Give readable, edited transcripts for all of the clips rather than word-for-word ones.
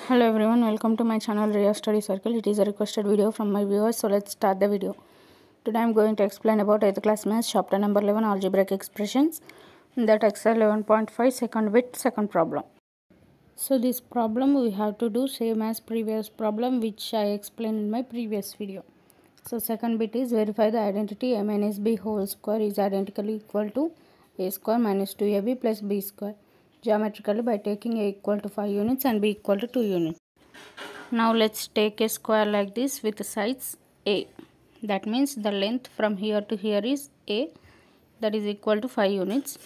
Hello everyone, welcome to my channel Ria Study Circle. It is a requested video from my viewers, so let's start the video. Today I am going to explain about 8th class maths chapter number 11 algebraic expressions, that exercise 11.5 second bit second problem. So this problem we have to do same as previous problem which I explained in my previous video. So second bit is verify the identity a minus b whole square is identically equal to a square minus 2ab plus b square geometrically by taking a equal to 5 units and b equal to 2 units. Now let's take a square like this with sides a. That means the length from here to here is a, that is equal to 5 units,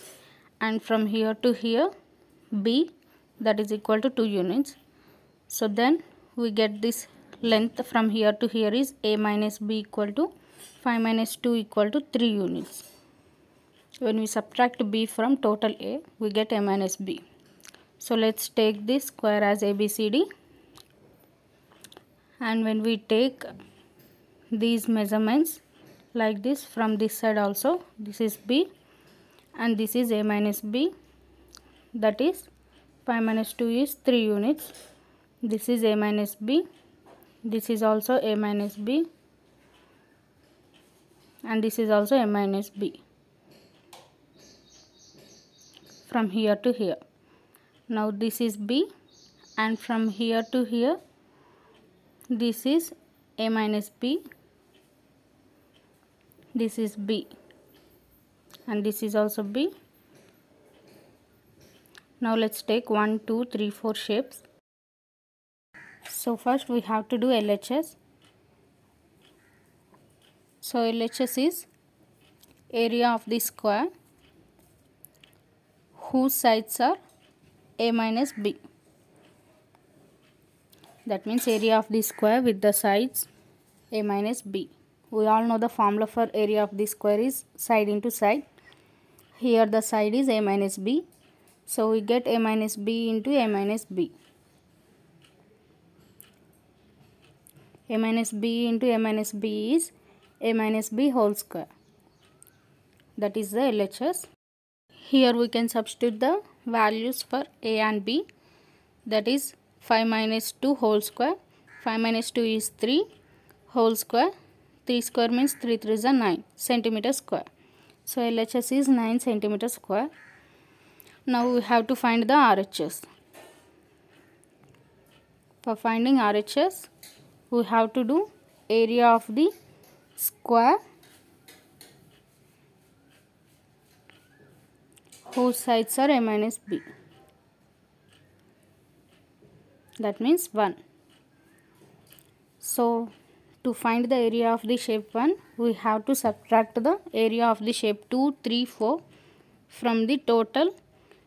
and from here to here b, that is equal to 2 units. So then we get this length from here to here is a minus b equal to 5 minus 2 equal to 3 units. When we subtract b from total a, we get a minus b. So let's take this square as ABCD, and when we take these measurements like this from this side also, this is b and this is a minus b, that is 5 minus 2 is 3 units. This is a minus b, this is also a minus b, and this is also a minus b from here to here. Now this is b, and from here to here this is a minus b, this is b, and this is also b. Now let's take 1, 2, 3, 4 shapes. So first we have to do LHS. So LHS is area of the square whose sides are a minus b. That means area of the square with the sides a minus b. We all know the formula for area of the square is side into side. Here the side is a minus b. So we get a minus b into a minus b. A minus b into a minus b is a minus b whole square. That is the LHS. Here we can substitute the values for a and b. That is 5 minus 2 whole square. 5 minus 2 is 3 whole square. 3 square means 3 3s are 9 centimeter square. So LHS is 9 centimeter square. Now we have to find the RHS. For finding RHS, we have to do area of the square whose sides are a minus b. That means 1. So to find the area of the shape 1, we have to subtract the area of the shape 2, 3, 4 from the total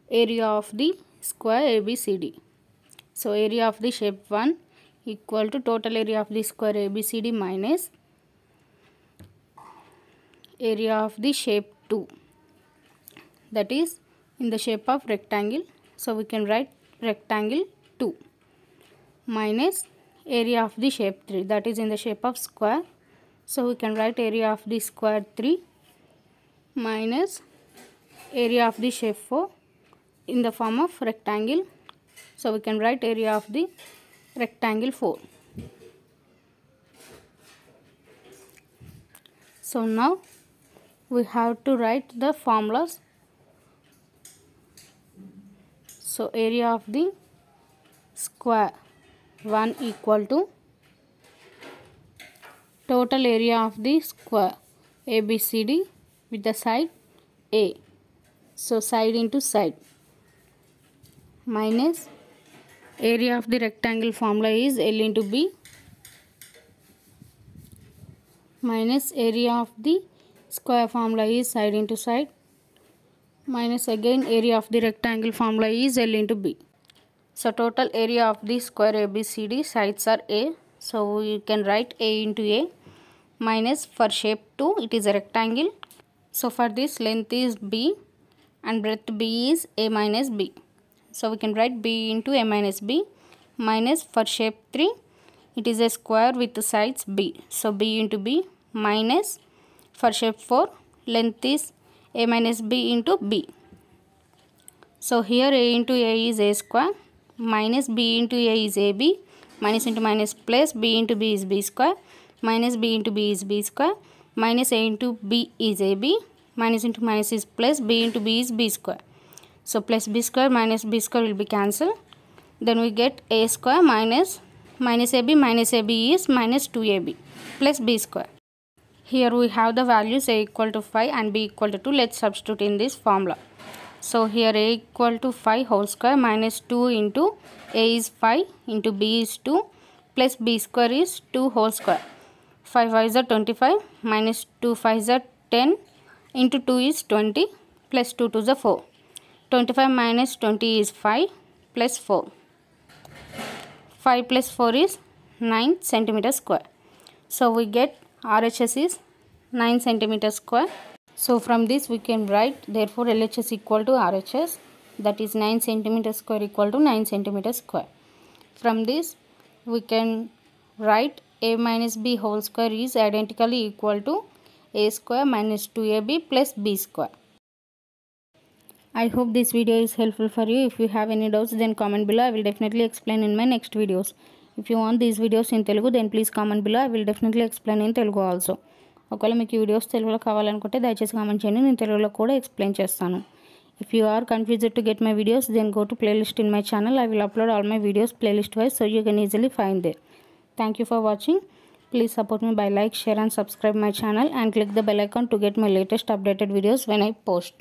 area of the square ABCD. So area of the shape 1 equal to total area of the square ABCD minus area of the shape 2, that is in the shape of rectangle. So we can write rectangle 2 minus area of the shape 3, that is in the shape of square. So we can write area of the square 3 minus area of the shape 4 in the form of rectangle. So we can write area of the rectangle 4. So now we have to write the formulas. So area of the square 1 equal to total area of the square ABCD with the side A. So side into side minus area of the rectangle formula is L into B minus area of the square formula is side into side minus again area of the rectangle formula is L into B. So total area of the square ABCD sides are A. So you can write A into A minus for shape 2 it is a rectangle. So for this length is B and breadth B is A minus B. So we can write B into A minus B minus for shape 3 it is a square with the sides B. So B into B minus for shape 4 length is A minus B into B. So here A into A is A square minus b into a is ab, minus into minus plus b into b is b square, minus b into b is b square, minus a into b is ab, minus into minus is plus, b into b is b square. So plus b square minus b square will be cancelled. Then we get a square minus ab is minus 2ab plus b square. Here we have the values a equal to 5 and b equal to 2. Let's substitute in this formula. So here a equal to 5 whole square minus 2 into a is 5 into b is 2 plus b square is 2 whole square. 5 5 is 25 minus 2 5 is 10 into 2 is 20 plus 2 2 is 4. 25 minus 20 is 5 plus 4. 5 plus 4 is 9 centimeter square. So we get RHS is 9 centimeter square. So from this we can write therefore LHS equal to RHS, that is 9 centimeter square equal to 9 centimeter square. From this we can write a minus b whole square is identically equal to a square minus 2ab plus b square. I hope this video is helpful for you. If you have any doubts then comment below. I will definitely explain in my next videos. If you want these videos in Telugu then please comment below. I will definitely explain in Telugu also. ఒకవేళ మీకు ఈ videos తెలుగులో కావాలనుకుంటే దయచేసి comment చేయండి, నేను తెలుగులో కూడా ఎక్స్ప్లెయిన్ చేస్తాను. If you are confused to get my videos then go to playlist in my channel. I will upload all my videos playlist wise so you can easily find there. Thank you for watching. Please support me by like, share and subscribe my channel and click the bell icon to get my latest updated videos when I post.